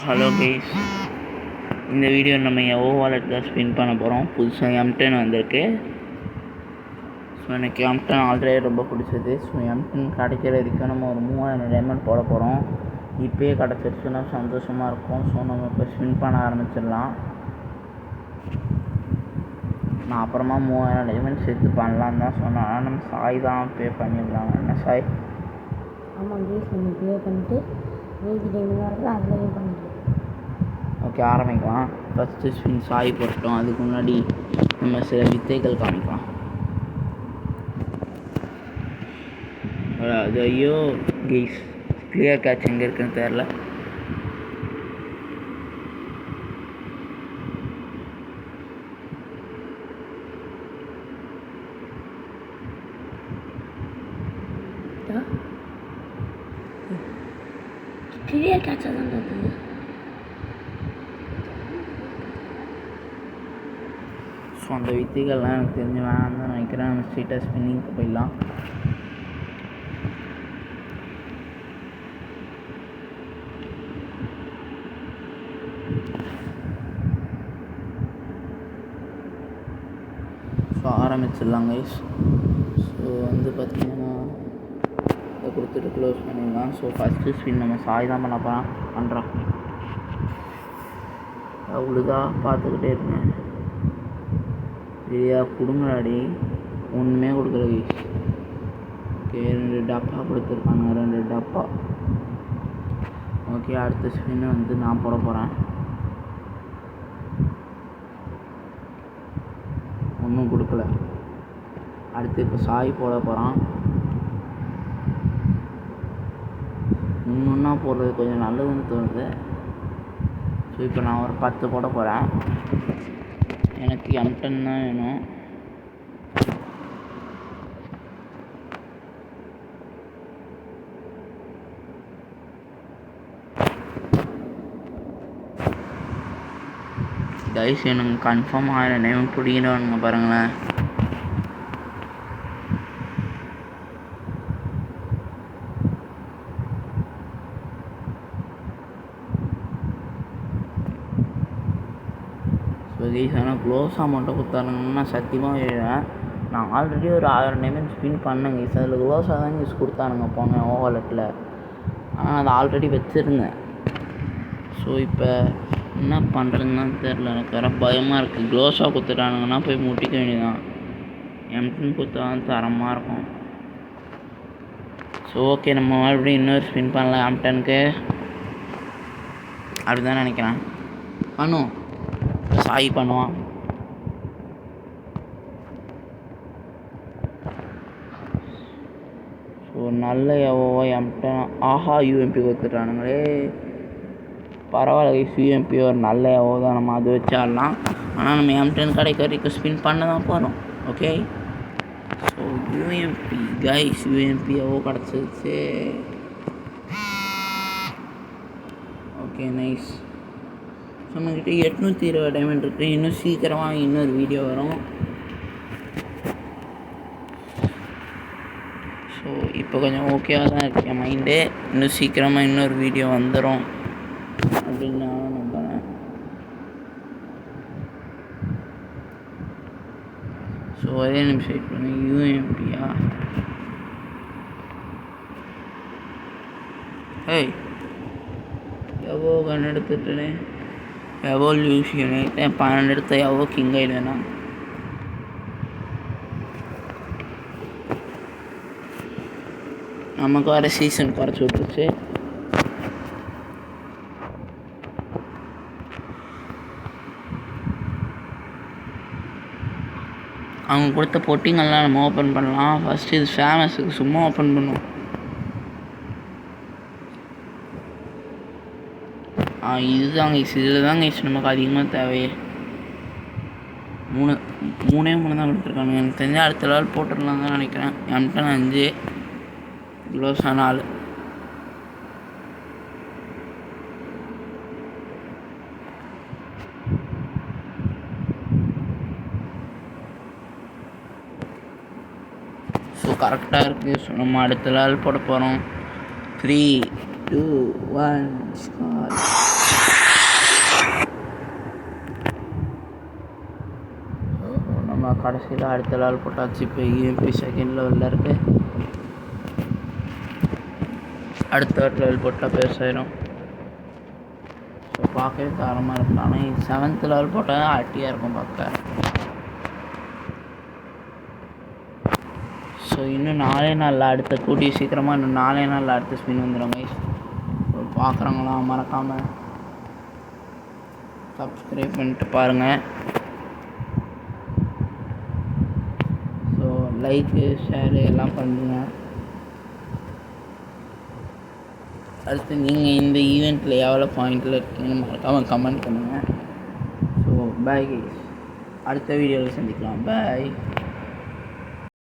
Hello guys, இந்த video நம்ம எவோ wallet தான் ஸ்பின் பண்ண போகிறோம். புதுசாக M10 வந்திருக்கு. ஸோ எனக்கு M10 ஆல்ரெடி ரொம்ப பிடிச்சது. ஸோ M10 கிடைக்கிற வரைக்கும் நம்ம ஒரு 3000 டைமண்ட் போட போகிறோம். இப்போயே கிடச்சிருச்சுன்னா சந்தோஷமாக இருக்கும். ஸோ நம்ம இப்போ ஸ்பின் பண்ண ஆரம்பிச்சிடலாம். நான் அப்புறமா 3000 டைமண்ட் சேர்த்து பண்ணலாம் தான் சொன்னேன். ஆனால் நம்ம சாய் தான் பே பண்ணிடலாம். என்ன சாய்? ஆமாம் கைஸ், நம்ம பே பண்ணிட்டு மீதி டைமில் வரது அதில் பண்ணிக்கலாம். ஓகே, ஆரம்பிக்கலாம். ஃபஸ்ட்டு ஸ்பின் சாய் போட்டோம். அதுக்கு முன்னாடி நம்ம சில வித்தைகள் காமிக்கலாம். அது ஐயோ கைஸ், கிளியர் கேட்ச் எங்கே இருக்குன்னு தெரில. கிளியர் கேட்சாக தான் இருக்குது. ஸோ அந்த வித்தைகள்லாம் எனக்கு தெரிஞ்சு வேணாம் தான் நினைக்கிறேன். நம்ம ஸ்ட்ரீட்டாக ஸ்பின்னிங்க்கு போயிடலாம். ஸோ ஆரம்பிச்சிடலாம் கைஸ். ஸோ வந்து பார்த்திங்கன்னா இதை கொடுத்துட்டு க்ளோஸ் பண்ணிடலாம். ஸோ ஃபஸ்ட்டு ஸ்பின் நம்ம சாய் தான் பண்ணுறோம். அவ்வளோதா, பார்த்துக்கிட்டே இருந்தேன். சரியா கொடுங்கடாடி, ஒன்றுமே கொடுக்கல கைஸ். ஓகே, 2 டப்பா கொடுத்துருக்காங்க, 2 டப்பா. ஓகே, அடுத்த ஸ்பின்னு வந்து நான் போட போகிறேன். ஒன்றும் கொடுக்கல. அடுத்து இப்போ சாய் போட போகிறான். ஒன்றா போடுறது கொஞ்சம் நல்லதுன்னு தோணுது. ஸோ இப்போ நான் ஒரு 10 போட போகிறேன். எனக்கு M10 தான் வேணும். கைஸ், எனக்கு கன்ஃபார்ம் 1000 டைமண்ட் பிடிக்கணுங்க பாருங்களேன். ஸோ கைஸ், ஆனால் க்ளோஸாக மட்டும் கொடுத்தாருங்கன்னா சத்தியமாக எழுவேன். நான் ஆல்ரெடி ஒரு 1000 டைமண்ட் ஸ்பின் பண்ணேங்க கைஸ். அதில் க்ளோஸாக தான் யூஸ் கொடுத்தானுங்க போன வாலெட்டில். ஆனால் அதை ஆல்ரெடி வச்சுருந்தேன். ஸோ இப்போ என்ன பண்ணுறதுன்னு தெரில. எனக்கு வேறு பயமாக இருக்குது. க்ளோஸாக கொடுத்துட்டானுங்கன்னா போய் முட்டிக்க வேண்டியதான். M10 கொடுத்தா தான் தரமாக இருக்கும். ஸோ ஓகே, நம்ம மறுபடியும் இன்னொரு ஸ்பின் பண்ணலாம். M10க்கு அப்படி தான் நினைக்கிறேன். பண்ணுவோம். சாய் பண்ணுவான். ஸோ நல்ல எவ்வளோ M10 ஆஹா UMP கொடுத்துட்டானுங்களே. பரவாயில்ல கைஸ், UMP ஒரு நல்ல எவ்வளோ தான். நம்ம அது வச்சு ஆடலாம். ஆனால் நம்ம M10 கிடைக்க வரைக்கும் ஸ்பின் பண்ண தான் போகிறோம். Okay, so UMP guys, UMP எவ்வளோ கிடச்சிருச்சு. Okay, nice. நம்மக்கிட்ட 820 டைமண்ட் இருக்குது. இன்னும் சீக்கிரமாக இன்னொரு வீடியோ வரும். ஸோ இப்போ கொஞ்சம் ஓகேவாக தான் இருக்கு என் மைண்டு. இன்னும் சீக்கிரமாக இன்னொரு வீடியோ வந்துடும் அப்படின்னு நான் நம்புகிறேன். ஸோ ஒரே நிமிஷம் வெயிட் பண்ணி UMPயா? ஏய், எவ்வளோ கண் எடுத்துட்டேனே. எவல்யூஷன் 12 எடுத்த எவ்வளோ கிங் ஆகிடுவேண்ணா. நமக்கு வர சீசன் குறைச்சி விட்டுருச்சு. அவங்க கொடுத்த பொட்டிங்கெல்லாம் நம்ம ஓப்பன் பண்ணலாம். ஃபஸ்ட்டு இது ஃபேமஸுக்கு சும்மா ஓப்பன் பண்ணுவோம். இதுதான் கைஸ், இதில் தான் கைஸ் நமக்கு அதிகமாக தேவையே. 3 தான் கொடுத்துருக்கானுங்க. எனக்கு தெரிஞ்ச அடுத்த லெவல் போட்டுடலாம் தான் நினைக்கிறேன். M10 5, க்ளோஸாக 4. ஸோ கரெக்டாக இருக்குது. ஸோ நம்ம அடுத்த லெவல் போட போகிறோம். 3, 2, 1 ஸ்டார்ட். கடைசியில் அடுத்த லெவல் போட்டாச்சு. இப்போ EMP செகண்ட் லெவலில் இருக்குது. அடுத்த லெவல் போட்டால் பெருசாயிரும். ஸோ பார்க்கவே தரமாக இருக்கும். ஆனால் 7th லெவல் போட்டால் அட்டியாக இருக்கும் பார்க்க. ஸோ இன்னும் 4 நாளில் அடுத்த கூடிய சீக்கிரமாக இன்னும் 4 நாளில் அடுத்த ஸ்பின் வந்துடும் கைஸ். ஸோ பார்க்குறவங்களாம் மறக்காமல் சப்ஸ்கிரைப் பண்ணிட்டு பாருங்கள். ஸோ லைக்கு ஷேரு எல்லாம் பண்ணுங்க. அடுத்து நீங்கள் இந்த ஈவெண்ட்டில் எவ்வளோ பாயிண்டில் இருக்கீங்கன்னு மறக்காமல் கமெண்ட் பண்ணுங்கள். ஸோ பாய் கைஸ், அடுத்த வீடியோவில் சந்திக்கலாம். பாய்.